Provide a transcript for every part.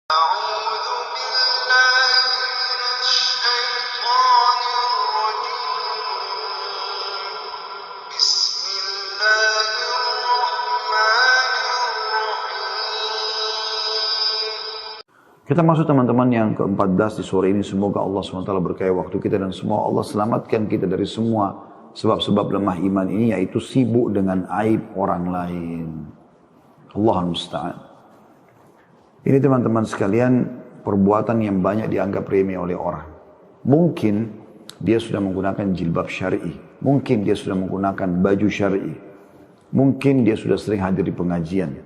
أعوذ بالله من الشيطان الرجيم بسم الله الرحمن الرحيم. Kita masuk teman-teman yang ke-14 di sore ini. Semoga Allah SWT berkahi waktu kita dan semua Allah selamatkan kita dari semua sebab-sebab lemah iman ini, yaitu sibuk dengan aib orang lain. Allahul musta'an. Ini teman-teman sekalian, perbuatan yang banyak dianggap remeh oleh orang. Mungkin dia sudah menggunakan jilbab syar'i, mungkin dia sudah menggunakan baju syar'i, mungkin dia sudah sering hadir di pengajian,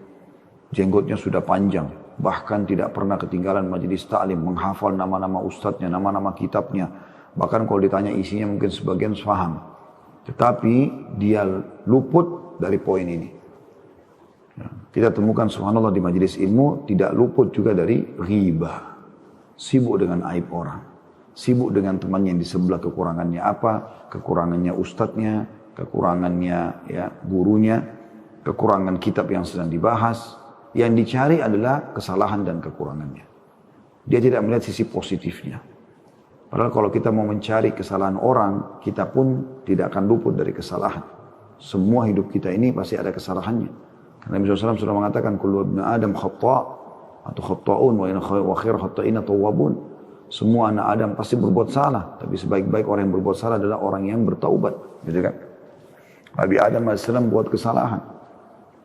jenggotnya sudah panjang, bahkan tidak pernah ketinggalan majelis ta'lim, menghafal nama-nama ustadznya, nama-nama kitabnya, bahkan kalau ditanya isinya mungkin sebagian faham. Tetapi dia luput dari poin ini. Kita temukan subhanallah di majelis ilmu tidak luput juga dari ghibah. Sibuk dengan aib orang. Sibuk dengan temannya yang di sebelah, kekurangannya apa, kekurangannya ustadznya, kekurangannya ya gurunya, kekurangan kitab yang sedang dibahas. Yang dicari adalah kesalahan dan kekurangannya. Dia tidak melihat sisi positifnya. Padahal kalau kita mau mencari kesalahan orang, kita pun tidak akan luput dari kesalahan. Semua hidup kita ini pasti ada kesalahannya. Karena Nabi SAW sudah mengatakan, kullu ibn Adam khata' atau khata'un wa khair khata'ina tawwabun. Semua anak Adam pasti berbuat salah, tapi sebaik-baik orang yang berbuat salah adalah orang yang bertaubat, gitu kan? Nabi Adam AS buat kesalahan,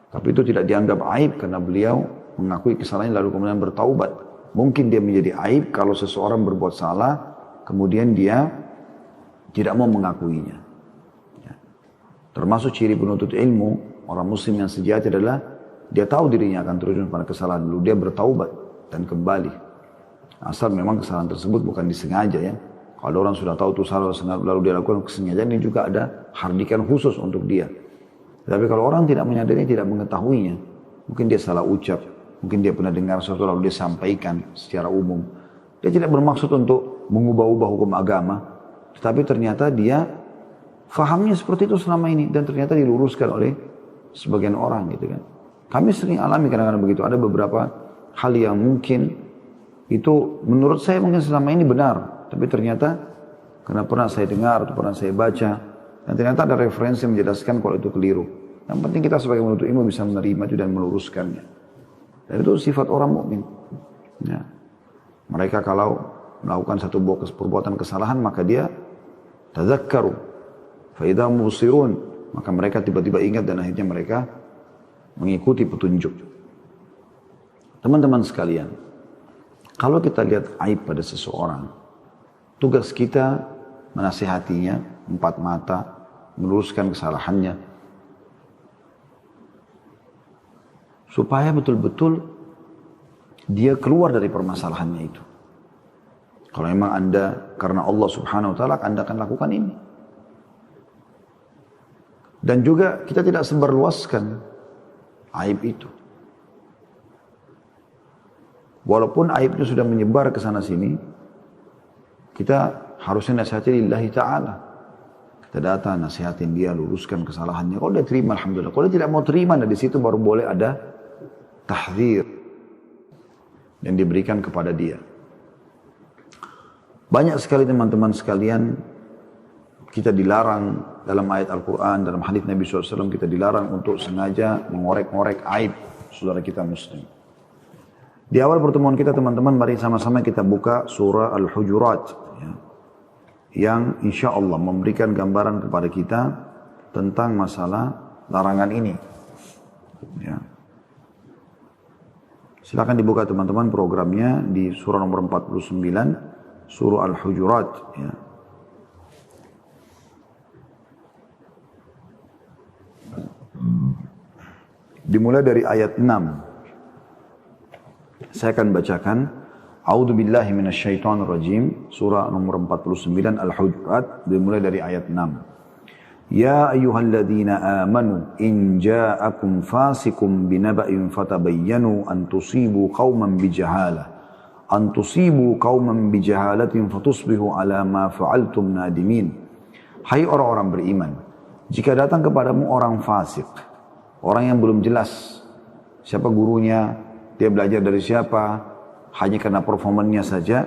tapi itu tidak dianggap aib karena beliau mengakui kesalahannya lalu kemudian bertaubat. Mungkin dia menjadi aib kalau seseorang berbuat salah, kemudian dia tidak mau mengakuinya. Ya. Termasuk ciri penuntut ilmu, orang muslim yang sejati adalah dia tahu dirinya akan terjun pada kesalahan dulu, dia bertaubat dan kembali. Asal memang kesalahan tersebut bukan disengaja ya. Kalau orang sudah tahu itu salah lalu dia lakukan kesengajaan, ini juga ada hardikan khusus untuk dia. Tapi kalau orang tidak menyadari, tidak mengetahuinya, mungkin dia salah ucap, mungkin dia pernah dengar sesuatu lalu dia sampaikan secara umum. Dia tidak bermaksud untuk mengubah-ubah hukum agama, tetapi ternyata dia fahamnya seperti itu selama ini dan ternyata diluruskan oleh sebagian orang gitu kan. Kami sering alami kadang-kadang begitu. Ada beberapa hal yang mungkin itu menurut saya mungkin selama ini benar, tapi ternyata karena pernah saya dengar atau pernah saya baca, dan ternyata ada referensi yang menjelaskan kalau itu keliru. Yang penting kita sebagai penuntut ilmu bisa menerima itu dan meluruskannya. Dan itu sifat orang mukmin. Ya. Mereka kalau melakukan satu perbuatan kesalahan maka dia tadzakkaru fa idza mubsirun, maka mereka tiba-tiba ingat dan akhirnya mereka mengikuti petunjuk. Teman-teman sekalian, kalau kita lihat aib pada seseorang, tugas kita menasihatinya empat mata, meluruskan kesalahannya, supaya betul-betul dia keluar dari permasalahannya itu. Kalau memang Anda karena Allah Subhanahu wa taala, Anda akan lakukan ini. Dan juga kita tidak sebarluaskan aib itu. Walaupun aib itu sudah menyebar ke sana sini, kita harusnya nasihati lillahi ta'ala. Kita datang nasihatin dia, luruskan kesalahannya. Kalau dia terima, alhamdulillah. Kalau dia tidak mau terima, dari situ baru boleh ada tahdzir yang diberikan kepada dia. Banyak sekali teman-teman sekalian, kita dilarang dalam ayat Al-Quran, dalam hadis Nabi SAW, kita dilarang untuk sengaja mengorek-ngorek aib saudara kita muslim. Di awal pertemuan kita teman-teman, mari sama-sama kita buka surah Al-Hujurat, ya, yang insya Allah memberikan gambaran kepada kita tentang masalah larangan ini. Ya. Silakan dibuka teman-teman programnya di surah nomor 49, surah Al-Hujurat. Ya. Dimulai dari ayat 6. Saya akan bacakan. A'udzu billahi minasyaitonir rajim. Surah nomor 49 Al-Hujurat dimulai dari ayat 6. Ya ayyuhalladzina amanu in ja'akum fasikum binaba'in fatabayyanu an tusibu qauman bijahalatin fatusbihu ala ma fa'altum nadimin. Hai orang-orang beriman, jika datang kepadamu orang fasik, orang yang belum jelas siapa gurunya, dia belajar dari siapa, hanya karena performanya saja,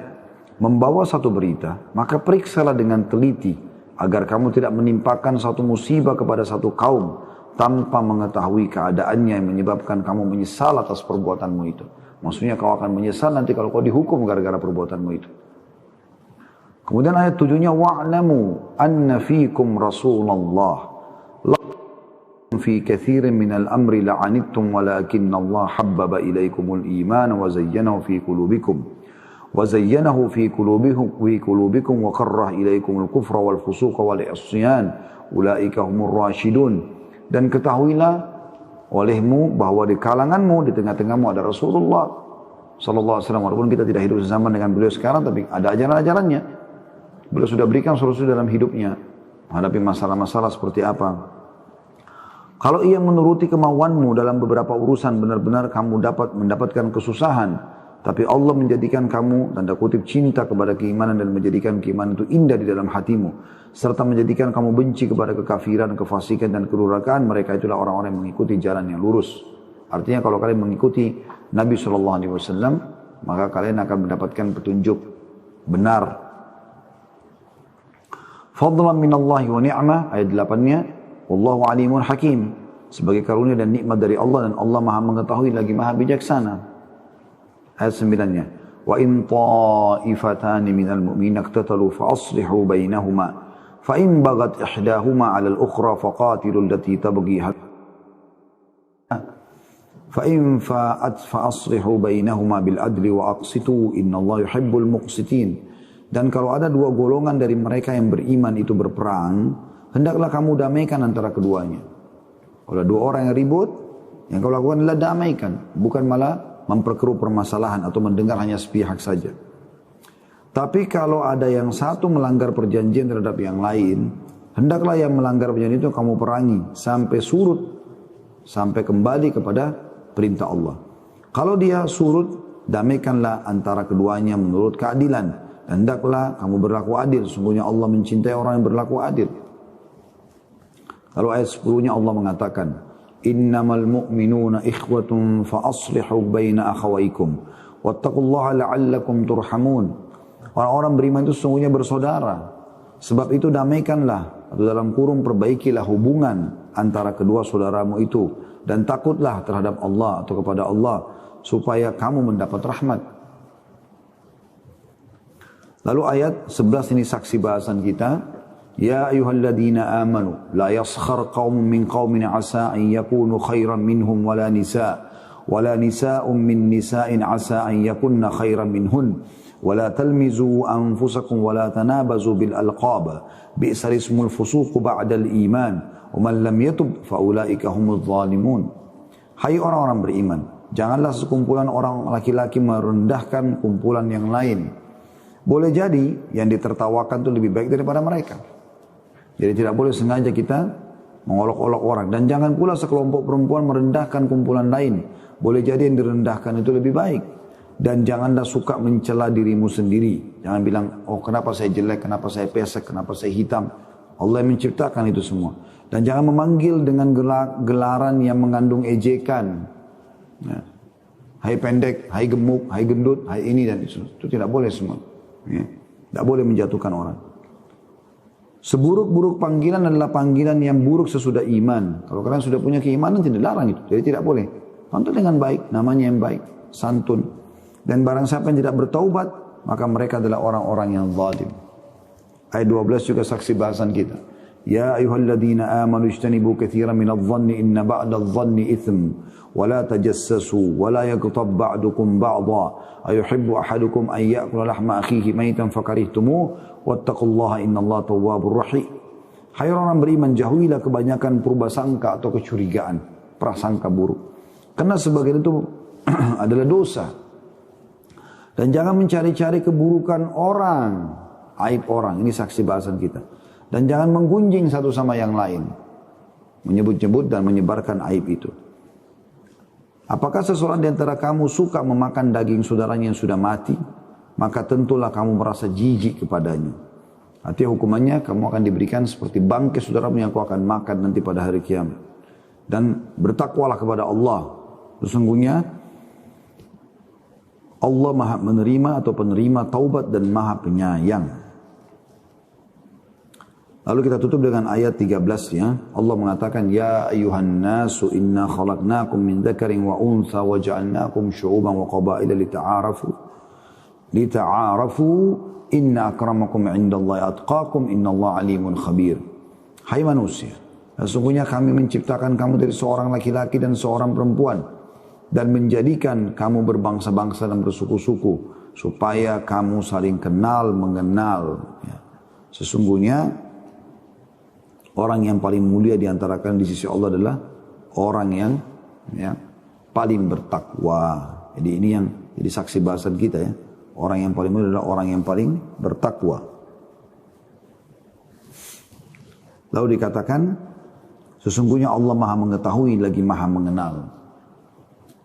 membawa satu berita, maka periksalah dengan teliti agar kamu tidak menimpakan satu musibah kepada satu kaum tanpa mengetahui keadaannya yang menyebabkan kamu menyesal atas perbuatanmu itu. Maksudnya kau akan menyesal nanti kalau kau dihukum gara-gara perbuatanmu itu. Kemudian ayat 7-nya, wa'lamu anna fiikum Rasulullah في كثير من الأمر لعنتم ولكن الله حبب إليكم الإيمان وزينه في قلوبكم وكره إليكم الكفر والفسوق والعصيان أولئك هم الراشدون. Dan ketahuilah olehmu bahwa di kalanganmu, di tengah-tengahmu ada Rasulullah sallallahu alaihi wasallam. Walaupun kita tidak hidup bersama dengan beliau sekarang, tapi ada ajaran-ajarannya. Beliau sudah berikan solusi dalam hidupnya menghadapi masalah-masalah seperti apa. Kalau ia menuruti kemauanmu dalam beberapa urusan, benar-benar kamu dapat mendapatkan kesusahan. Tapi Allah menjadikan kamu, tanda kutip, cinta kepada keimanan dan menjadikan keimanan itu indah di dalam hatimu. Serta menjadikan kamu benci kepada kekafiran, kefasikan dan kedurhakaan. Mereka itulah orang-orang yang mengikuti jalan yang lurus. Artinya kalau kalian mengikuti Nabi SAW, maka kalian akan mendapatkan petunjuk benar. Fadlan minallahi wa ni'mah, ayat 8-nya. Wallahu alimun hakim. Sebagai karunia dan nikmat dari Allah, dan Allah maha mengetahui lagi maha bijaksana. Ayat 9-nya. Wa in ta'ifatani minal mu'minin iqtatalu fa aslihu bainahuma fa in bagat ihdahuma 'ala al-ukhra faqatilul lati tabghi fa in fa'at fa aslihu bainahuma bil adli wa aqsitu innallaha yuhibbul muqsitin. Dan kalau ada dua golongan dari mereka yang beriman itu berperang, hendaklah kamu damaikan antara keduanya. Kalau dua orang yang ribut, yang kau lakukan adalah damaikan, bukan malah memperkeruh permasalahan atau mendengar hanya sepihak saja. Tapi kalau ada yang satu melanggar perjanjian terhadap yang lain, hendaklah yang melanggar perjanjian itu kamu perangi sampai surut, sampai kembali kepada perintah Allah. Kalau dia surut, damaikanlah antara keduanya menurut keadilan. Hendaklah kamu berlaku adil, sesungguhnya Allah mencintai orang yang berlaku adil. Lalu ayat 10-nya Allah mengatakan, innamal mu'minuna ikhwatun fa aslihu baina akhawaykum wattaqullaha la'allakum turhamun. Orang-orang beriman itu sesungguhnya bersaudara. Sebab itu damaikanlah, atau dalam kurung perbaikilah hubungan antara kedua saudaramu itu, dan takutlah terhadap Allah atau kepada Allah supaya kamu mendapat rahmat. Lalu ayat 11 ini saksi bahasan kita. Ya ayyuhalladzina amanu la yaskhar qaumun min qaumin asa an yakunu khairan minhum wala nisa'un min nisa'in asa an yakunna khairan minhun wala talmizu anfusakum wala tanabazu bil alqab bi'sal ismul fusuq ba'dal iman wa man lam yatub fa ulaika humudz zalimun. Hai orang-orang beriman, janganlah sekumpulan orang laki-laki merendahkan kumpulan yang lain. Boleh jadi yang ditertawakan itu lebih baik daripada mereka. Jadi tidak boleh sengaja kita mengolok-olok orang. Dan jangan pula sekelompok perempuan merendahkan kumpulan lain. Boleh jadi yang direndahkan itu lebih baik. Dan janganlah suka mencela dirimu sendiri. Jangan bilang, oh kenapa saya jelek, kenapa saya pesek, kenapa saya hitam. Allah yang menciptakan itu semua. Dan jangan memanggil dengan gelaran yang mengandung ejekan. Ya. Hai pendek, hai gemuk, hai gendut, hai ini dan itu. Itu tidak boleh semua. Ya. Tidak boleh menjatuhkan orang. Seburuk-buruk panggilan adalah panggilan yang buruk sesudah iman. Kalau kalian sudah punya keimanan tidak larang itu. Jadi tidak boleh. Panggil dengan baik, namanya yang baik, santun. Dan barang siapa yang tidak bertaubat, maka mereka adalah orang-orang yang zalim. Ayat 12 juga saksi bahasan kita. Ya ayyuhalladzina amanu ijtanibu katsiran minadh-dhanni inna ba'dadh-dhanni itsm wa la tajassasu wa la yaghtab ba'dukum ba'dha ayuhibbu ahadukum an ya'kula lahma akhihi maytan fakarihtumuh wattaqullaha innallaha tawwabur rahim. Hai orang beriman, jauhilah kebanyakan prasangka atau kecurigaan, prasangka buruk. Karena sebagian itu adalah dosa. Dan jangan mencari-cari keburukan orang, aib orang. Ini saksi bahasan kita. Dan jangan menggunjing satu sama yang lain, menyebut-nyebut dan menyebarkan aib itu. Apakah seseorang di antara kamu suka memakan daging saudaranya yang sudah mati? Maka tentulah kamu merasa jijik kepadanya. Artinya hukumannya kamu akan diberikan seperti bangkai saudaramu yang kau akan makan nanti pada hari kiamat. Dan bertakwalah kepada Allah. Sesungguhnya Allah maha menerima atau penerima taubat dan maha penyayang. Lalu kita tutup dengan ayat 13 ya. Allah mengatakan, Ya ayuhan nasu inna khalaqnakum min dzakarin wa untha wa ja'alnakum syu'uban wa qabaila lita'arafu. Lita'arafu inna akramakum indallahi atqakum innallaha alimun khabir. Hai manusia, sesungguhnya kami menciptakan kamu dari seorang laki-laki dan seorang perempuan dan menjadikan kamu berbangsa-bangsa dan bersuku-suku supaya kamu saling kenal mengenal. Ya. Sesungguhnya orang yang paling mulia di antara kalian di sisi Allah adalah orang yang paling bertakwa. Jadi ini yang jadi saksi bahasan kita ya. Orang yang paling mulia adalah orang yang paling bertakwa. Lalu dikatakan, sesungguhnya Allah maha mengetahui lagi maha mengenal.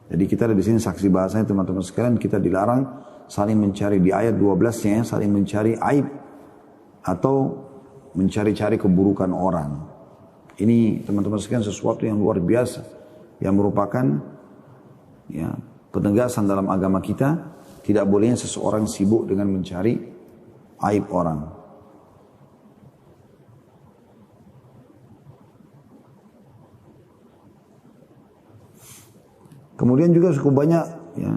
Jadi kita ada di sini saksi bahasanya teman-teman sekalian, kita dilarang saling mencari di ayat 12-nya, saling mencari aib atau mencari-cari keburukan orang. Ini teman-teman sekalian sesuatu yang luar biasa, yang merupakan ya, penegasan dalam agama kita. Tidak bolehnya seseorang sibuk dengan mencari aib orang. Kemudian juga cukup banyak ya,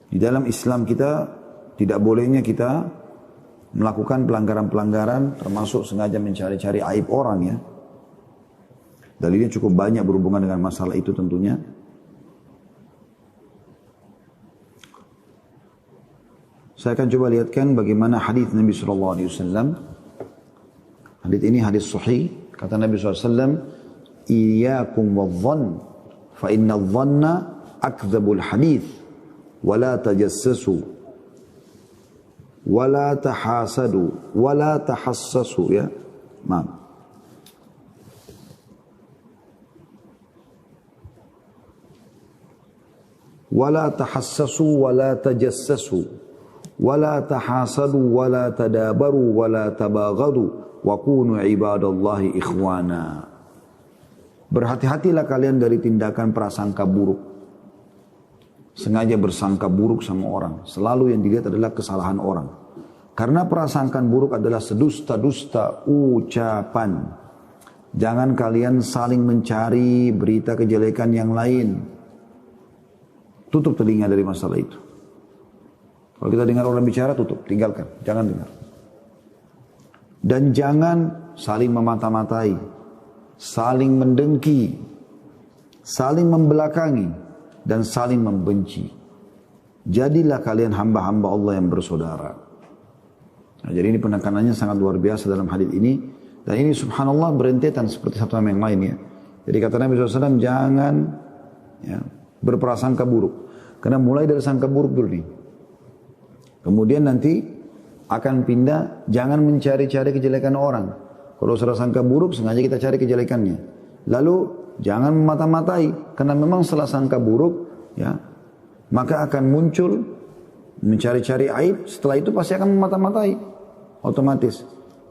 di dalam Islam kita tidak bolehnya kita melakukan pelanggaran-pelanggaran termasuk sengaja mencari-cari aib orang ya. Dalilnya cukup banyak berhubungan dengan masalah itu tentunya. Saya akan coba lihatkan bagaimana hadis Nabi SAW. Hadis ini hadis sahih. Kata Nabi SAW, Iyakum wadh-dhann, fa inna dhanna akdzabul hadith, wa la tajassasu, wa la tahasadu, wa la tahassasu ya. Maaf. Wa la tahassasu, wa la tajassasu, wa la tahasadu, wa la tadabaru, wa la tabaghadu, wa kunu ibadallahi ikhwana. Berhati-hatilah kalian dari tindakan prasangka buruk. Sengaja bersangka buruk sama orang. Selalu yang dilihat adalah kesalahan orang. Karena prasangkaan buruk adalah sedusta-dusta ucapan. Jangan kalian saling mencari berita kejelekan yang lain. Tutup telinga dari masalah itu. Kalau kita dengar orang bicara, tutup, tinggalkan. Jangan dengar. Dan jangan saling memata-matai. Saling mendengki, saling membelakangi, dan saling membenci. Jadilah kalian hamba-hamba Allah yang bersaudara. Nah, jadi ini penekanannya sangat luar biasa dalam hadis ini. Dan ini subhanallah berentetan seperti satu sama yang lain ya. Jadi kata Nabi SAW, jangan ya, berprasangka buruk. Karena mulai dari sangka buruk dulu nih. Kemudian nanti akan pindah, jangan mencari-cari kejelekan orang. Kalau sudah sangka buruk, sengaja kita cari kejelekannya. Lalu jangan memata-matai, karena memang setelah sangka buruk, ya, maka akan muncul mencari-cari aib. Setelah itu pasti akan memata-matai, otomatis.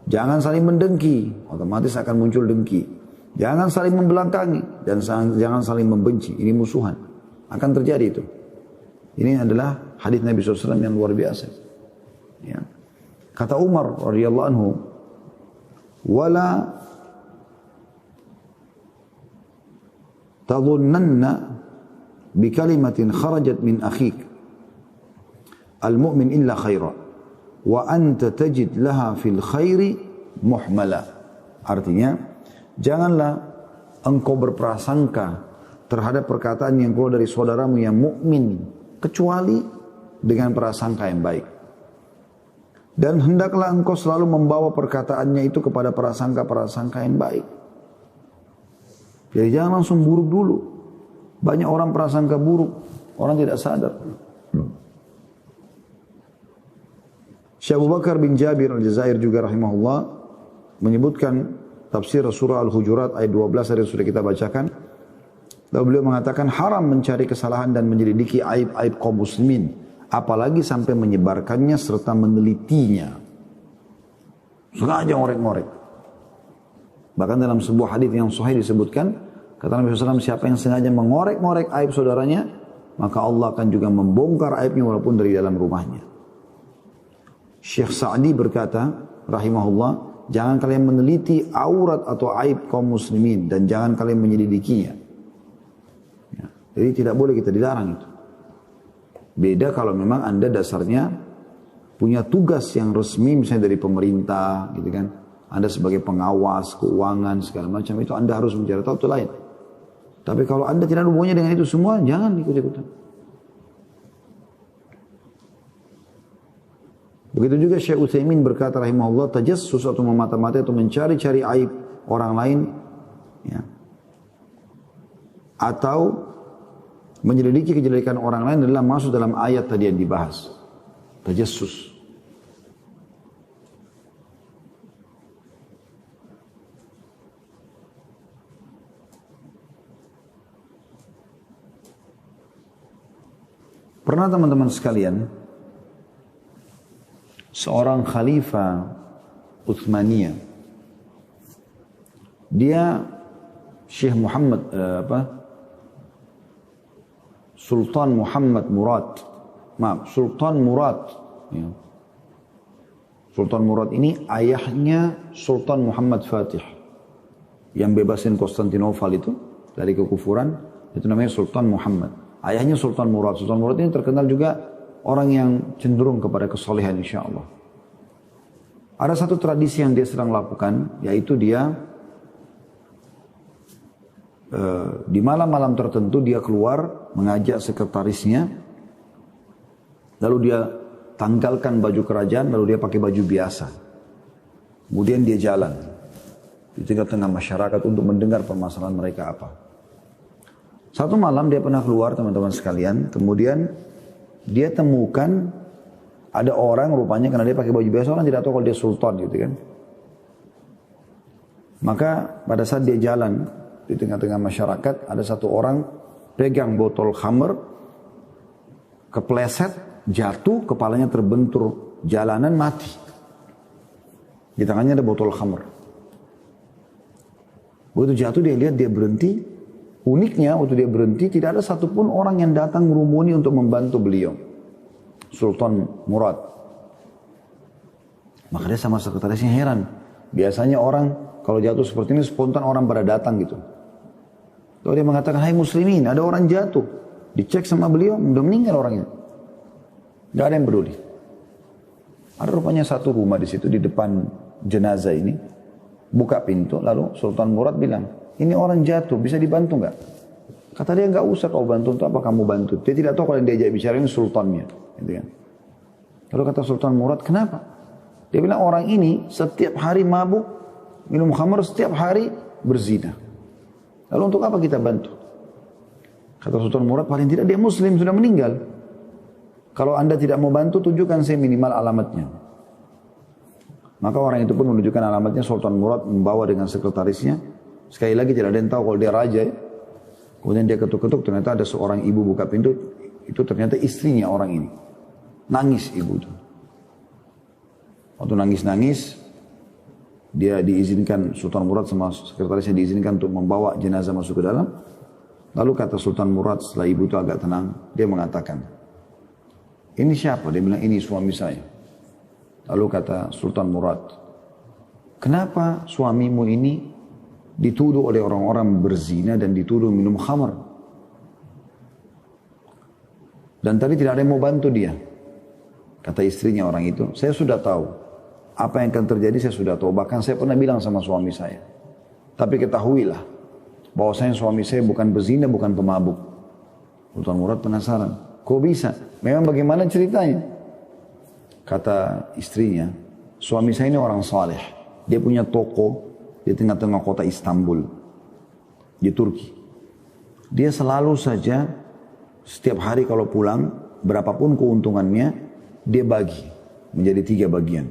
Jangan saling mendengki, otomatis akan muncul dengki. Jangan saling membelakangi dan jangan saling membenci. Ini musuhan, akan terjadi itu. Ini adalah hadis Nabi SAW yang luar biasa. Ya. Kata Umar radhiyallahu anhu, wala tadhunnanna bi kalimatin kharajat min akhik al-mu'min illa khaira wa anta tajid laha fil khairi muhmala. Artinya, janganlah engkau berprasangka terhadap perkataan yang keluar dari saudaramu yang mukmin kecuali dengan prasangka yang baik. Dan hendaklah engkau selalu membawa perkataannya itu kepada prasangka-prasangka yang baik. Jadi jangan langsung buruk dulu. Banyak orang prasangka buruk, orang tidak sadar. Syekh Abu Bakar bin Jabir Al-Jazair juga rahimahullah menyebutkan tafsir surah Al-Hujurat ayat 12 yang sudah kita bacakan. Lalu beliau mengatakan haram mencari kesalahan dan menyelidiki aib-aib kaum muslimin. Apalagi sampai menyebarkannya serta menelitinya. Sengaja ngorek-ngorek. Bahkan dalam sebuah hadis yang sahih disebutkan, kata Nabi SAW, siapa yang sengaja mengorek-ngorek aib saudaranya, maka Allah akan juga membongkar aibnya walaupun dari dalam rumahnya. Syekh Sa'di berkata, rahimahullah, jangan kalian meneliti aurat atau aib kaum muslimin dan jangan kalian menyelidikinya. Ya. Jadi tidak boleh kita dilarang itu. Beda kalau memang Anda dasarnya punya tugas yang resmi misalnya dari pemerintah gitu kan. Anda sebagai pengawas, keuangan, segala macam itu Anda harus mencari tahu itu lain. Tapi kalau Anda tidak ada hubungannya dengan itu semua, jangan ikut-ikutan. Begitu juga Syekh Utsaimin berkata rahimahullah, tajassus atau memata-mata atau mencari-cari aib orang lain, ya, atau menyelidiki kejelekan orang lain adalah masuk dalam ayat tadi yang dibahas. Tajassus. Pernah teman-teman sekalian, seorang khalifah Utsmaniyah, dia Syekh Muhammad Sultan Muhammad Murad, Sultan Murad. Ya. Sultan Murad ini ayahnya Sultan Muhammad Fatih yang bebasin Konstantinopel itu dari kekufuran, itu namanya Sultan Muhammad. Ayahnya Sultan Murad. Sultan Murad ini terkenal juga orang yang cenderung kepada kesolehan insya Allah. Ada satu tradisi yang dia sedang lakukan, yaitu dia di malam-malam tertentu dia keluar mengajak sekretarisnya, lalu dia tanggalkan baju kerajaan, lalu dia pakai baju biasa. Kemudian dia jalan di tengah-tengah masyarakat untuk mendengar permasalahan mereka apa. Satu malam dia pernah keluar teman-teman sekalian, kemudian dia temukan ada orang rupanya karena dia pakai baju biasa, orang tidak tahu kalau dia sultan gitu kan. Maka pada saat dia jalan di tengah-tengah masyarakat, ada satu orang pegang botol khamr, kepleset, jatuh, kepalanya terbentur jalanan, mati. Di tangannya ada botol khamr. Begitu jatuh dia lihat, dia berhenti. Uniknya waktu dia berhenti tidak ada satupun orang yang datang merumuni untuk membantu beliau, Sultan Murad. Maka dia sama sekretarisnya heran. Biasanya orang kalau jatuh seperti ini spontan orang pada datang gitu. Lalu dia mengatakan, hai muslimin, ada orang jatuh. Dicek sama beliau, udah meninggal orangnya. Gak ada yang peduli. Ada rupanya satu rumah di situ di depan jenazah ini. Buka pintu, lalu Sultan Murad bilang, ini orang jatuh, bisa dibantu nggak? Kata dia, nggak usah kau bantu, untuk apa kamu bantu? Dia tidak tahu kalau yang diajak bicara ini sultannya. Gitu kan. Lalu kata Sultan Murad, kenapa? Dia bilang, orang ini setiap hari mabuk, minum khamr, setiap hari berzina. Lalu untuk apa kita bantu? Kata Sultan Murad, paling tidak dia muslim, sudah meninggal. Kalau anda tidak mau bantu, tunjukkan saya minimal alamatnya. Maka orang itu pun menunjukkan alamatnya. Sultan Murad membawa dengan sekretarisnya. Sekali lagi tidak ada yang tahu kalau dia raja. Kemudian dia ketuk-ketuk, ternyata ada seorang ibu buka pintu. Itu ternyata istrinya orang ini. Nangis ibu itu. Waktu nangis-nangis, dia diizinkan, Sultan Murad sama sekretarisnya diizinkan untuk membawa jenazah masuk ke dalam. Lalu kata Sultan Murad setelah ibu itu agak tenang, dia mengatakan, ini siapa? Dia bilang, ini suami saya. Lalu kata Sultan Murad, kenapa suamimu ini dituduh oleh orang-orang berzina dan dituduh minum khamar? Dan tadi tidak ada yang mau bantu dia. Kata istrinya orang itu, saya sudah tahu. Apa yang akan terjadi saya sudah tahu. Bahkan saya pernah bilang sama suami saya. Tapi ketahuilah, bahwasanya suami saya bukan berzina, bukan pemabuk. Sultan Murad penasaran. Kok bisa? Memang bagaimana ceritanya? Kata istrinya, suami saya ini orang saleh. Dia punya toko di tengah-tengah kota Istanbul, di Turki. Dia selalu saja, setiap hari kalau pulang, berapapun keuntungannya, dia bagi menjadi 3 bagian.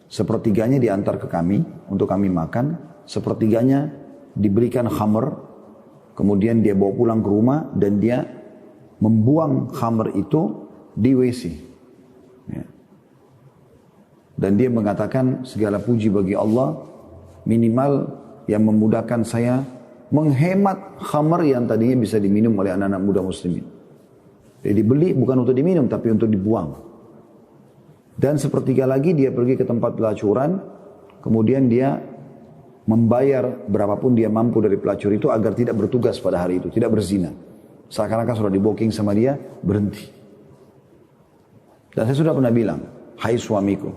Sepertiganya diantar ke kami, untuk kami makan. Sepertiganya diberikan khamr, kemudian dia bawa pulang ke rumah, dan dia membuang khamr itu di WC. Ya. Dan dia mengatakan, segala puji bagi Allah, minimal yang memudahkan saya menghemat khamr yang tadinya bisa diminum oleh anak-anak muda muslimin. Jadi dibeli bukan untuk diminum tapi untuk dibuang. Dan sepertiga lagi dia pergi ke tempat pelacuran, kemudian dia membayar berapapun dia mampu dari pelacur itu agar tidak bertugas pada hari itu, tidak berzina. Seakan-akan sudah di-booking sama dia, berhenti. Dan saya sudah pernah bilang, hai suamiku,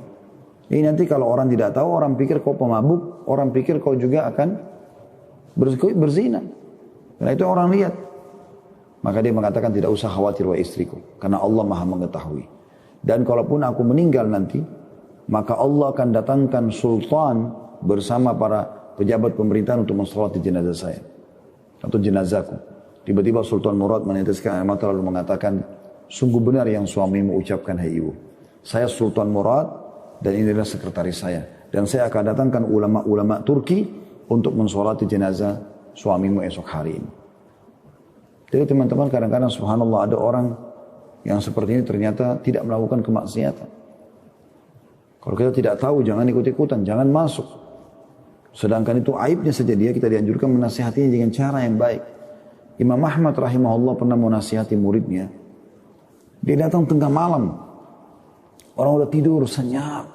ini nanti kalau orang tidak tahu, orang pikir kau pemabuk, orang pikir kau juga akan berzina. Karena itu orang lihat. Maka dia mengatakan tidak usah khawatir wahai istriku, karena Allah Maha mengetahui. Dan kalaupun aku meninggal nanti, maka Allah akan datangkan sultan bersama para pejabat pemerintahan untuk mensolati jenazah saya atau jenazahku. Tiba-tiba Sultan Murad meneteskan air mata lalu mengatakan, sungguh benar yang suamimu ucapkan, hai ibu. Saya Sultan Murad dan ini adalah sekretaris saya. Dan saya akan datangkan ulama-ulama Turki untuk mensolati jenazah suamimu esok hari ini. Jadi teman-teman, kadang-kadang subhanallah ada orang yang seperti ini ternyata tidak melakukan kemaksiatan. Kalau kita tidak tahu, jangan ikut-ikutan, jangan masuk. Sedangkan itu aibnya saja dia, kita dianjurkan menasihatinya dengan cara yang baik. Imam Ahmad rahimahullah pernah menasihati muridnya. Dia datang tengah malam. Orang udah tidur, senyap.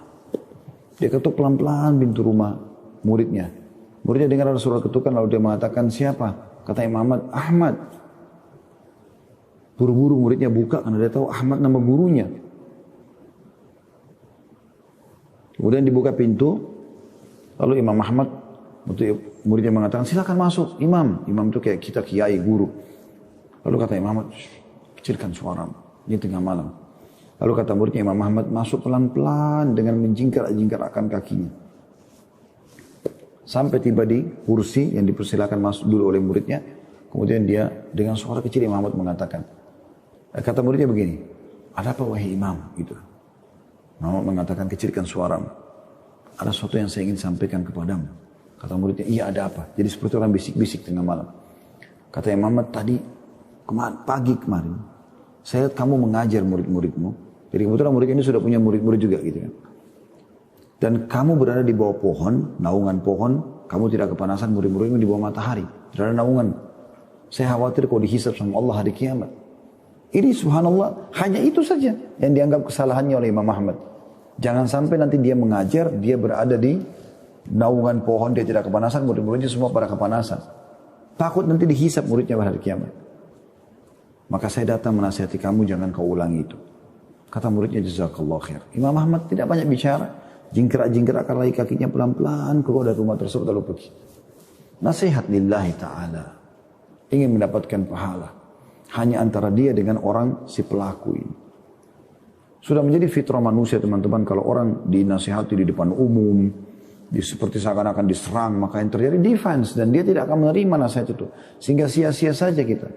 Dia ketuk pelan-pelan pintu rumah muridnya. Muridnya dengar ada suara ketukan, lalu dia mengatakan, siapa? Kata Imam Ahmad, Ahmad. Buru-buru muridnya buka karena dia tahu Ahmad nama gurunya. Kemudian dibuka pintu, lalu Imam Ahmad, muridnya mengatakan, silakan masuk Imam. Imam itu kayak kita kiai, guru. Lalu kata Imam Ahmad, kecilkan suara, ini tengah malam. Lalu kata muridnya Imam Ahmad, masuk pelan-pelan dengan menjingkar-jingkarakan kakinya. Sampai tiba di kursi yang dipersilakan masuk dulu oleh muridnya. Kemudian dia dengan suara kecil Imam Ahmad mengatakan, kata muridnya begini, ada apa wahai imam? Gitu. Imam Ahmad mengatakan, kecilkan suaramu. Ada sesuatu yang saya ingin sampaikan kepadamu. Kata muridnya, iya ada apa? Jadi seperti orang bisik-bisik tengah malam. Kata Imam Ahmad, tadi pagi kemarin, saya lihat kamu mengajar murid-muridmu. Jadi kebetulan murid ini sudah punya murid-murid juga gitu kan. Dan kamu berada di bawah pohon, naungan pohon, kamu tidak kepanasan, murid-muridmu di bawah matahari. Tidak ada naungan. Saya khawatir kau dihisab sama Allah hari kiamat. Ini subhanallah, hanya itu saja yang dianggap kesalahannya oleh Imam Ahmad. Jangan sampai nanti dia mengajar, dia berada di naungan pohon, dia tidak kepanasan, murid-muridnya semua pada kepanasan. Takut nanti dihisab muridnya pada hari kiamat. Maka saya datang menasihati kamu, jangan kau ulangi itu. Kata muridnya, jazakallah khair. Imam Ahmad tidak banyak bicara, jingkrak-jingkrakkan lagi kakinya pelan-pelan keluar dari rumah tersebut lalu pergi. Nasihat lillahi ta'ala. Ingin mendapatkan pahala. Hanya antara dia dengan orang si pelaku ini. Sudah menjadi fitrah manusia teman-teman, kalau orang dinasihati di depan umum, seperti seakan-akan diserang, maka yang terjadi defense, dan dia tidak akan menerima nasihat itu. Sehingga sia-sia saja kita.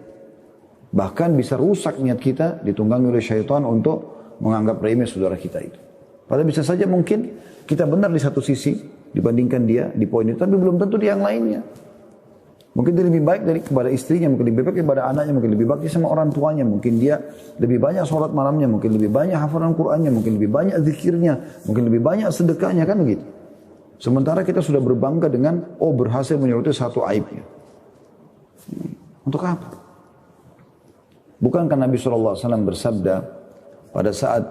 Bahkan bisa rusak niat kita, ditunggangi oleh syaitan untuk menganggap remeh saudara kita itu. Padahal bisa saja mungkin kita benar di satu sisi, dibandingkan dia di poin itu, tapi belum tentu di yang lainnya. Mungkin dia lebih baik kepada istrinya, mungkin lebih baik kepada anaknya, mungkin lebih baik sama orang tuanya, mungkin dia lebih banyak sholat malamnya, mungkin lebih banyak hafalan Qur'annya, mungkin lebih banyak zikirnya, mungkin lebih banyak sedekahnya, kan begitu. Sementara kita sudah berbangga dengan, berhasil menyoroti satu aibnya. Untuk apa? Bukankah Nabi SAW bersabda pada saat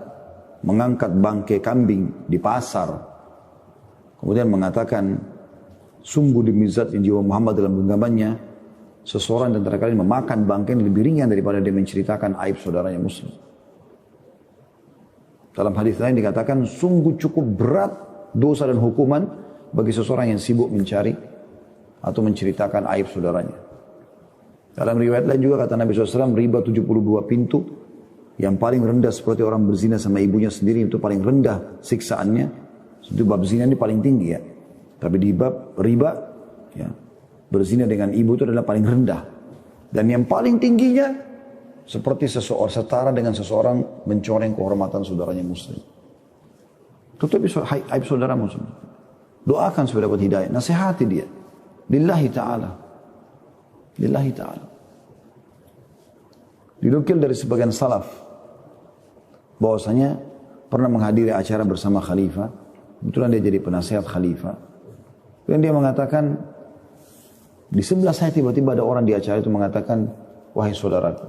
mengangkat bangkai kambing di pasar, kemudian mengatakan, sungguh demi zat yang jiwa Muhammad dalam genggamannya, seseorang di antara kalian memakan bangkai yang lebih ringan daripada dia menceritakan aib saudaranya muslim. Dalam hadis lain dikatakan, sungguh cukup berat dosa dan hukuman bagi seseorang yang sibuk mencari atau menceritakan aib saudaranya. Dalam riwayat lain juga kata Nabi SAW, riba 72 pintu, yang paling rendah seperti orang berzina sama ibunya sendiri, itu paling rendah siksaannya. Itu bab zina ini paling tinggi ya. Tapi di bab riba, ya, berzina dengan ibu itu adalah paling rendah. Dan yang paling tingginya, seperti seseorang setara dengan seseorang mencoreng kehormatan saudaranya muslim. Tutupi aib saudara muslim. Doakan supaya dapat hidayah. Nasihati dia. Lillahi ta'ala. Lillahi ta'ala. Dinukil dari sebagian salaf, bahwasanya pernah menghadiri acara bersama khalifah. Kebetulan dia jadi penasihat khalifah. Dan dia mengatakan, di sebelah saya tiba-tiba ada orang di acara itu mengatakan, wahai saudaraku,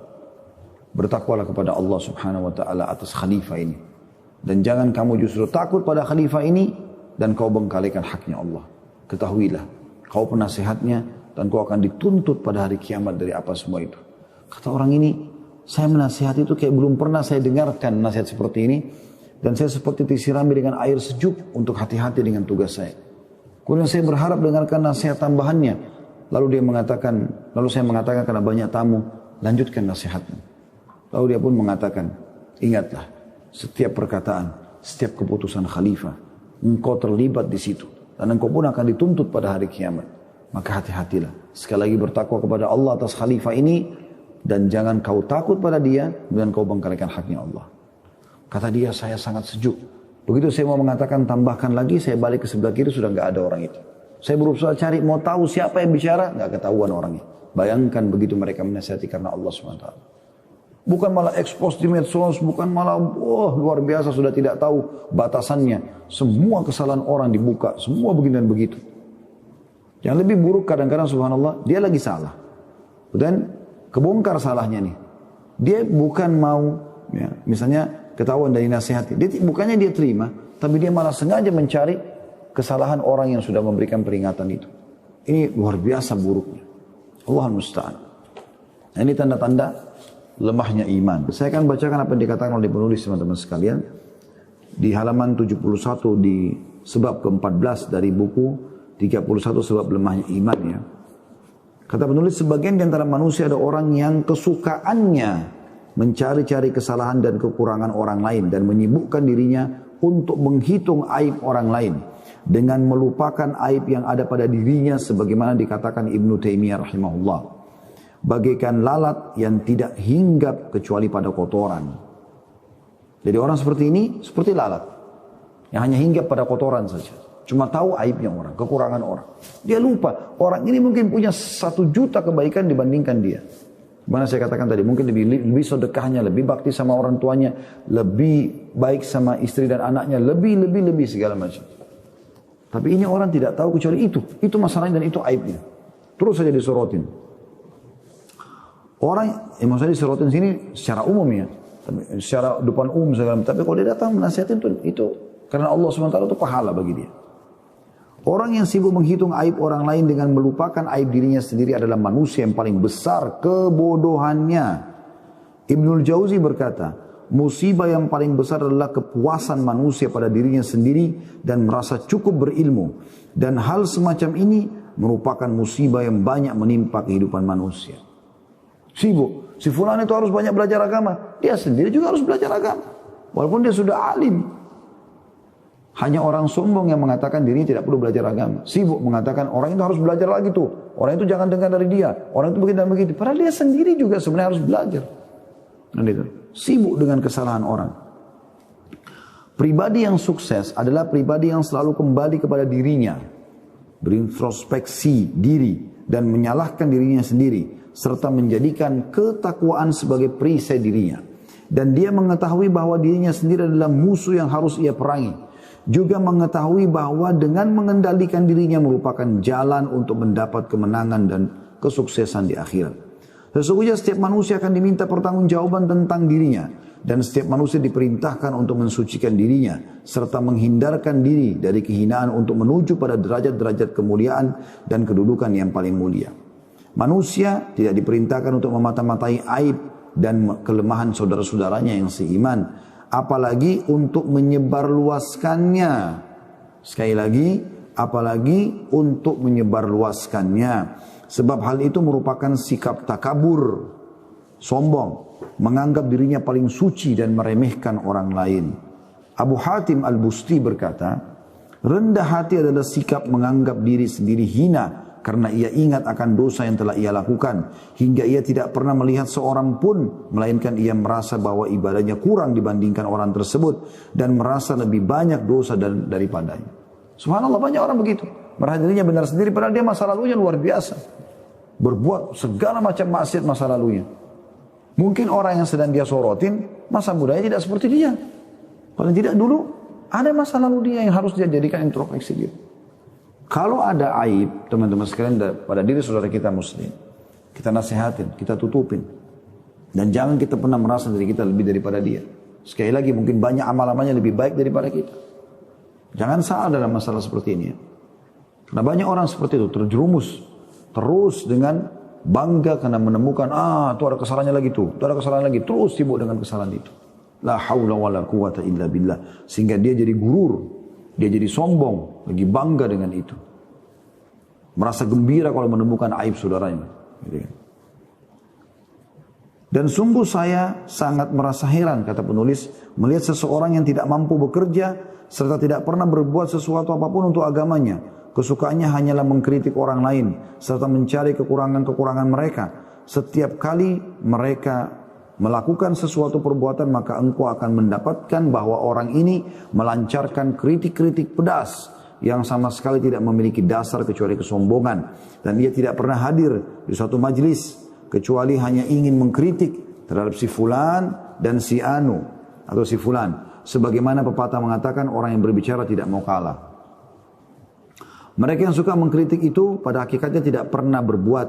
bertakwalah kepada Allah Subhanahu wa taala atas khalifah ini. Dan jangan kamu justru takut pada khalifah ini dan kau bengkalikan haknya Allah. Ketahuilah, kau penasehatnya dan kau akan dituntut pada hari kiamat dari apa semua itu. Kata orang ini, saya menasihati itu kayak belum pernah saya dengarkan nasihat seperti ini. Dan saya seperti disirami dengan air sejuk untuk hati-hati dengan tugas saya. Kemudian saya berharap dengarkan nasihat tambahannya. Lalu saya mengatakan karena banyak tamu, lanjutkan nasihatmu. Lalu dia pun mengatakan, ingatlah, setiap perkataan, setiap keputusan khalifah, engkau terlibat di situ. Dan engkau pun akan dituntut pada hari kiamat. Maka hati-hatilah. Sekali lagi bertakwa kepada Allah atas khalifah ini. Dan jangan kau takut pada dia. Dan kau bengkalikan haknya Allah. Kata dia, saya sangat sejuk. Begitu saya mau mengatakan tambahkan lagi, saya balik ke sebelah kiri, sudah nggak ada orang itu. Saya berusaha cari, mau tahu siapa yang bicara, nggak ketahuan orangnya. Bayangkan begitu mereka menasihati karena Allah SWT. Bukan malah ekspos di medsos, bukan malah luar biasa sudah tidak tahu batasannya. Semua kesalahan orang dibuka, semua begini dan begitu. Yang lebih buruk kadang-kadang subhanallah, dia lagi salah. Dan kebongkar salahnya nih. Dia bukan mau, ya, misalnya ketahuan dari nasihatnya. Bukannya dia terima, tapi dia malah sengaja mencari kesalahan orang yang sudah memberikan peringatan itu. Ini luar biasa buruknya. Allah musta'an. Nah, ini tanda-tanda lemahnya iman. Saya akan bacakan apa yang dikatakan oleh penulis teman-teman sekalian. Di halaman 71 di sebab ke-14 dari buku 31 sebab lemahnya iman ya. Kata penulis, sebagian di antara manusia ada orang yang kesukaannya mencari-cari kesalahan dan kekurangan orang lain dan menyibukkan dirinya untuk menghitung aib orang lain dengan melupakan aib yang ada pada dirinya sebagaimana dikatakan Ibnu Taimiyah rahimahullah. Bagaikan lalat yang tidak hinggap kecuali pada kotoran. Jadi orang seperti ini seperti lalat yang hanya hinggap pada kotoran saja. Cuma tahu aibnya orang, kekurangan orang. Dia lupa orang ini mungkin punya 1 juta kebaikan dibandingkan dia. Mana saya katakan tadi, mungkin lebih sedekahnya, lebih bakti sama orang tuanya, lebih baik sama istri dan anaknya, lebih segala macam. Tapi ini orang tidak tahu kecuali itu masalahnya dan itu aibnya. Terus saja disorotin. Orang, maksudnya disorotin sini secara umum ya, secara depan umum segala macam. Tapi kalau dia datang menasihatin itu karena Allah SWT itu pahala bagi dia. Orang yang sibuk menghitung aib orang lain dengan melupakan aib dirinya sendiri adalah manusia yang paling besar kebodohannya. Ibnul Jauzi berkata, musibah yang paling besar adalah kepuasan manusia pada dirinya sendiri dan merasa cukup berilmu. Dan hal semacam ini merupakan musibah yang banyak menimpa kehidupan manusia. Sibuk, si fulan itu harus banyak belajar agama, dia sendiri juga harus belajar agama. Walaupun dia sudah alim. Hanya orang sombong yang mengatakan dirinya tidak perlu belajar agama. Sibuk mengatakan orang itu harus belajar lagi tuh. Orang itu jangan dengar dari dia. Orang itu begini dan begitu. Padahal dia sendiri juga sebenarnya harus belajar. Dan itu. Sibuk dengan kesalahan orang. Pribadi yang sukses adalah pribadi yang selalu kembali kepada dirinya. Berintrospeksi diri dan menyalahkan dirinya sendiri. Serta menjadikan ketakwaan sebagai perisai dirinya. Dan dia mengetahui bahwa dirinya sendiri adalah musuh yang harus ia perangi. Juga mengetahui bahwa dengan mengendalikan dirinya merupakan jalan untuk mendapat kemenangan dan kesuksesan di akhirat. Sesungguhnya setiap manusia akan diminta pertanggungjawaban tentang dirinya. Dan setiap manusia diperintahkan untuk mensucikan dirinya. Serta menghindarkan diri dari kehinaan untuk menuju pada derajat-derajat kemuliaan dan kedudukan yang paling mulia. Manusia tidak diperintahkan untuk memata-matai aib dan kelemahan saudara-saudaranya yang seiman. Apalagi untuk menyebarluaskannya. Sekali lagi, apalagi untuk menyebarluaskannya. Sebab hal itu merupakan sikap takabur, sombong, menganggap dirinya paling suci dan meremehkan orang lain. Abu Hatim Al-Busti berkata, rendah hati adalah sikap menganggap diri sendiri hina karena ia ingat akan dosa yang telah ia lakukan, hingga ia tidak pernah melihat seorang pun, melainkan ia merasa bahwa ibadahnya kurang dibandingkan orang tersebut, dan merasa lebih banyak dosa daripadanya. Subhanallah, banyak orang begitu, merasa dirinya benar sendiri, padahal dia masa lalunya luar biasa, berbuat segala macam maksiat masa lalunya. Mungkin orang yang sedang dia sorotin, masa mudanya tidak seperti dia. Paling tidak dulu, ada masa lalu dia yang harus dia jadikan introspeksi diri. Kalau ada aib, teman-teman sekalian, pada diri saudara kita muslim, kita nasihatin, kita tutupin. Dan jangan kita pernah merasa diri kita lebih daripada dia. Sekali lagi mungkin banyak amal-amalnya lebih baik daripada kita. Jangan salah dalam masalah seperti ini ya. Karena banyak orang seperti itu terjerumus terus dengan bangga karena menemukan itu ada kesalahannya lagi tuh, itu ada kesalahan lagi, terus sibuk dengan kesalahan itu. La haula wala quwata illa billah. Sehingga dia jadi gurur, dia jadi sombong, lagi bangga dengan itu. Merasa gembira kalau menemukan aib saudaranya. Gitu kan. Dan sungguh saya sangat merasa heran, kata penulis, melihat seseorang yang tidak mampu bekerja, serta tidak pernah berbuat sesuatu apapun untuk agamanya. Kesukaannya hanyalah mengkritik orang lain, serta mencari kekurangan-kekurangan mereka. Setiap kali mereka melakukan sesuatu perbuatan, maka engkau akan mendapatkan bahwa orang ini melancarkan kritik-kritik pedas, yang sama sekali tidak memiliki dasar kecuali kesombongan. Dan dia tidak pernah hadir di suatu majlis, kecuali hanya ingin mengkritik terhadap si fulan dan si anu atau si fulan. Sebagaimana pepatah mengatakan orang yang berbicara tidak mau kalah. Mereka yang suka mengkritik itu pada hakikatnya tidak pernah berbuat.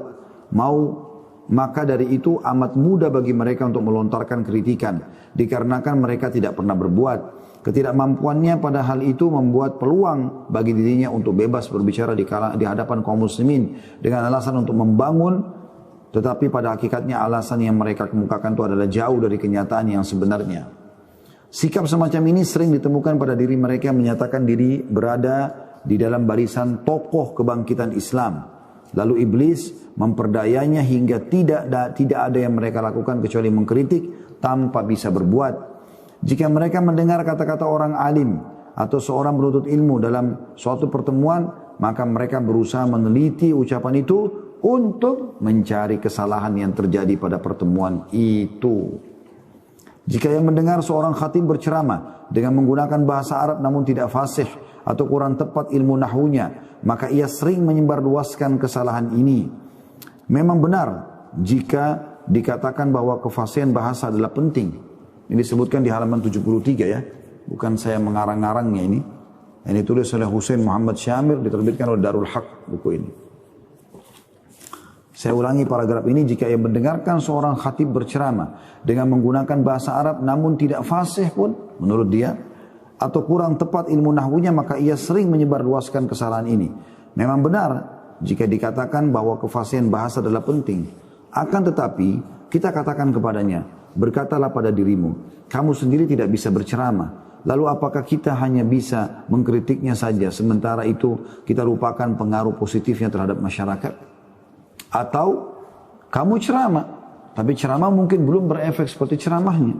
Maka dari itu amat mudah bagi mereka untuk melontarkan kritikan. Dikarenakan mereka tidak pernah berbuat. Ketidakmampuannya pada hal itu membuat peluang bagi dirinya untuk bebas berbicara di hadapan kaum muslimin. Dengan alasan untuk membangun. Tetapi pada hakikatnya alasan yang mereka kemukakan itu adalah jauh dari kenyataan yang sebenarnya. Sikap semacam ini sering ditemukan pada diri mereka yang menyatakan diri berada di dalam barisan tokoh kebangkitan Islam. Lalu iblis memperdayanya hingga tidak ada yang mereka lakukan kecuali mengkritik tanpa bisa berbuat. Jika mereka mendengar kata-kata orang alim atau seorang penuntut ilmu dalam suatu pertemuan, maka mereka berusaha meneliti ucapan itu untuk mencari kesalahan yang terjadi pada pertemuan itu. Jika yang mendengar seorang khatib berceramah dengan menggunakan bahasa Arab namun tidak fasih atau kurang tepat ilmu nahwunya, maka ia sering menyebarluaskan kesalahan ini. Memang benar jika dikatakan bahwa kefasihan bahasa adalah penting. Ini disebutkan di halaman 73 ya. Bukan saya mengarang-arangnya ini. Ini ditulis oleh Husain Muhammad Syamir, diterbitkan oleh Darul Haq buku ini. Saya ulangi paragraf ini, jika ia mendengarkan seorang khatib berceramah dengan menggunakan bahasa Arab namun tidak fasih pun menurut dia, atau kurang tepat ilmu nahwunya, maka ia sering menyebarluaskan kesalahan ini. Memang benar jika dikatakan bahwa kefasihan bahasa adalah penting. Akan tetapi kita katakan kepadanya, berkatalah pada dirimu, kamu sendiri tidak bisa berceramah. Lalu apakah kita hanya bisa mengkritiknya saja, sementara itu kita lupakan pengaruh positifnya terhadap masyarakat? Atau kamu ceramah, tapi ceramah mungkin belum berefek seperti ceramahnya.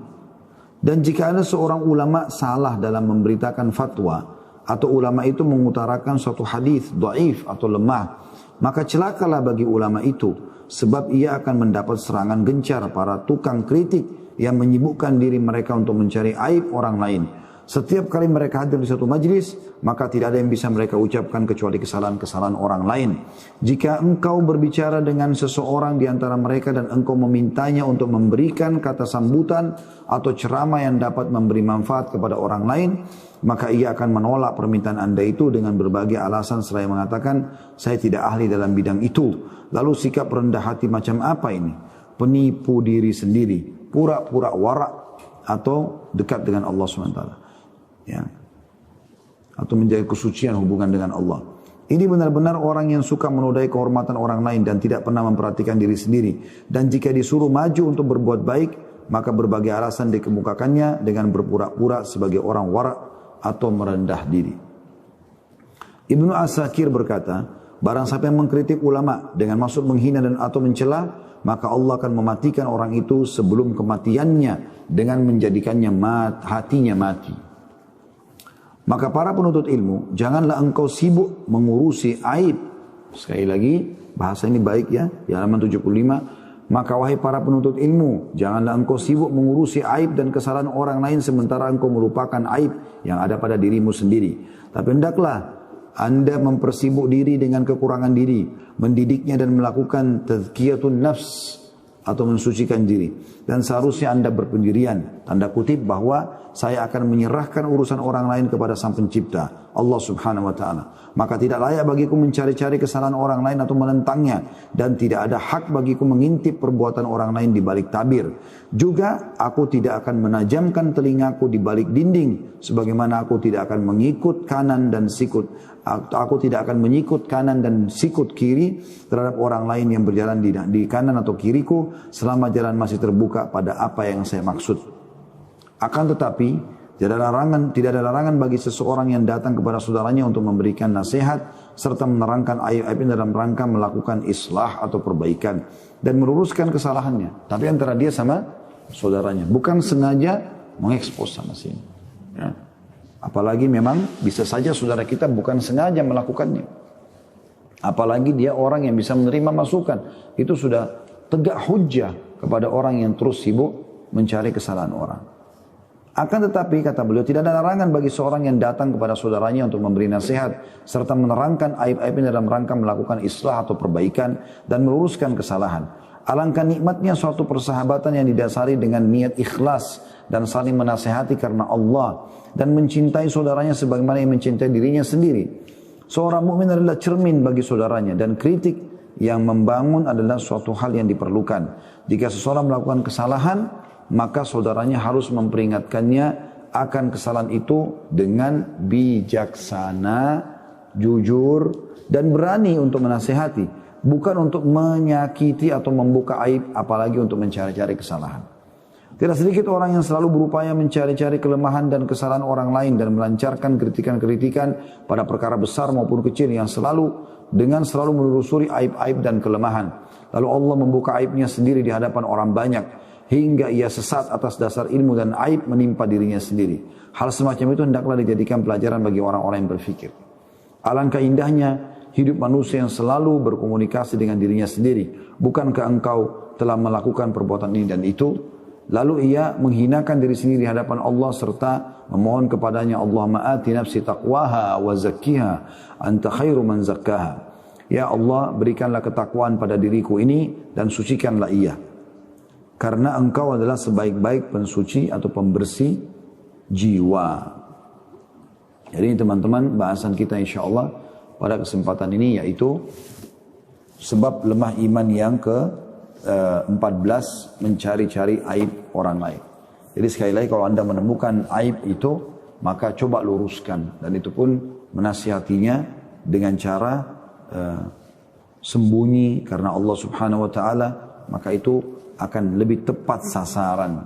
Dan jika ada seorang ulama salah dalam memberitakan fatwa, atau ulama itu mengutarakan suatu hadis dhaif atau lemah, maka celakalah bagi ulama itu, sebab ia akan mendapat serangan gencar para tukang kritik yang menyibukkan diri mereka untuk mencari aib orang lain. Setiap kali mereka hadir di satu majlis, maka tidak ada yang bisa mereka ucapkan kecuali kesalahan-kesalahan orang lain. Jika engkau berbicara dengan seseorang di antara mereka dan engkau memintanya untuk memberikan kata sambutan atau ceramah yang dapat memberi manfaat kepada orang lain, maka ia akan menolak permintaan anda itu dengan berbagai alasan seraya mengatakan, saya tidak ahli dalam bidang itu. Lalu sikap rendah hati macam apa ini? Penipu diri sendiri, pura-pura warak atau dekat dengan Allah SWT. Ya, atau menjaga kesucian hubungan dengan Allah. Ini benar-benar orang yang suka menodai kehormatan orang lain dan tidak pernah memperhatikan diri sendiri. Dan jika disuruh maju untuk berbuat baik, maka berbagai alasan dikemukakannya dengan berpura-pura sebagai orang warak atau merendah diri. Ibnu Asakir berkata, barang siapa yang mengkritik ulama dengan maksud menghina dan atau mencela, maka Allah akan mematikan orang itu sebelum kematiannya dengan menjadikannya hatinya mati. Maka para penuntut ilmu, janganlah engkau sibuk mengurusi aib. Sekali lagi, bahasa ini baik ya, di halaman 75. Maka wahai para penuntut ilmu, janganlah engkau sibuk mengurusi aib dan kesalahan orang lain sementara engkau melupakan aib yang ada pada dirimu sendiri. Tapi hendaklah anda mempersibuk diri dengan kekurangan diri, mendidiknya dan melakukan tazkiyatun nafs atau mensucikan diri. Dan seharusnya Anda berpendirian, tanda kutip, bahwa saya akan menyerahkan urusan orang lain kepada Sang Pencipta, Allah Subhanahu wa Ta'ala. Maka tidak layak bagiku mencari-cari kesalahan orang lain atau menentangnya, dan tidak ada hak bagiku mengintip perbuatan orang lain di balik tabir. Juga aku tidak akan menajamkan telingaku di balik dinding, sebagaimana aku tidak akan mengikut kanan dan sikut. Aku tidak akan menyikut kanan dan sikut kiri terhadap orang lain yang berjalan di kanan atau kiriku selama jalan masih terbuka pada apa yang saya maksud. Akan tetapi tidak ada larangan bagi seseorang yang datang kepada saudaranya untuk memberikan nasihat serta menerangkan aib-aibnya dalam rangka melakukan islah atau perbaikan dan meluruskan kesalahannya. Tapi antara dia sama saudaranya, bukan sengaja mengekspos sama sini. Ya. Apalagi memang bisa saja saudara kita bukan sengaja melakukannya. Apalagi dia orang yang bisa menerima masukan. Itu sudah tegak hujjah kepada orang yang terus sibuk mencari kesalahan orang. Akan tetapi kata beliau, tidak ada larangan bagi seorang yang datang kepada saudaranya untuk memberi nasihat serta menerangkan aib-aibnya dalam rangka melakukan islah atau perbaikan dan meluruskan kesalahan. Alangkah nikmatnya suatu persahabatan yang didasari dengan niat ikhlas dan saling menasihati karena Allah dan mencintai saudaranya sebagaimana yang mencintai dirinya sendiri. Seorang mukmin adalah cermin bagi saudaranya dan kritik yang membangun adalah suatu hal yang diperlukan. Jika seseorang melakukan kesalahan, maka saudaranya harus memperingatkannya akan kesalahan itu dengan bijaksana, jujur, dan berani untuk menasihati. Bukan untuk menyakiti atau membuka aib, apalagi untuk mencari-cari kesalahan. Tidak sedikit orang yang selalu berupaya mencari-cari kelemahan dan kesalahan orang lain dan melancarkan kritikan-kritikan pada perkara besar maupun kecil yang selalu menelusuri aib-aib dan kelemahan. Lalu Allah membuka aibnya sendiri di hadapan orang banyak hingga ia sesat atas dasar ilmu dan aib menimpa dirinya sendiri. Hal semacam itu hendaklah dijadikan pelajaran bagi orang-orang yang berfikir. Alangkah indahnya hidup manusia yang selalu berkomunikasi dengan dirinya sendiri. Bukankah engkau telah melakukan perbuatan ini dan itu? Lalu ia menghinakan diri sendiri di hadapan Allah serta memohon kepadanya, Allahumma ati nafsi taqwaha wa zakkiha anta khairu man zakkaha. Ya Allah, berikanlah ketakwaan pada diriku ini dan sucikanlah ia. Karena engkau adalah sebaik-baik pensuci atau pembersih jiwa. Jadi teman-teman, bahasan kita insyaAllah pada kesempatan ini yaitu sebab lemah iman yang ke-14, mencari-cari aib orang lain. Jadi sekali lagi kalau anda menemukan aib itu, maka coba luruskan. Dan itu pun menasihatinya dengan cara sembunyi karena Allah Subhanahu Wa Taala, maka itu akan lebih tepat sasaran.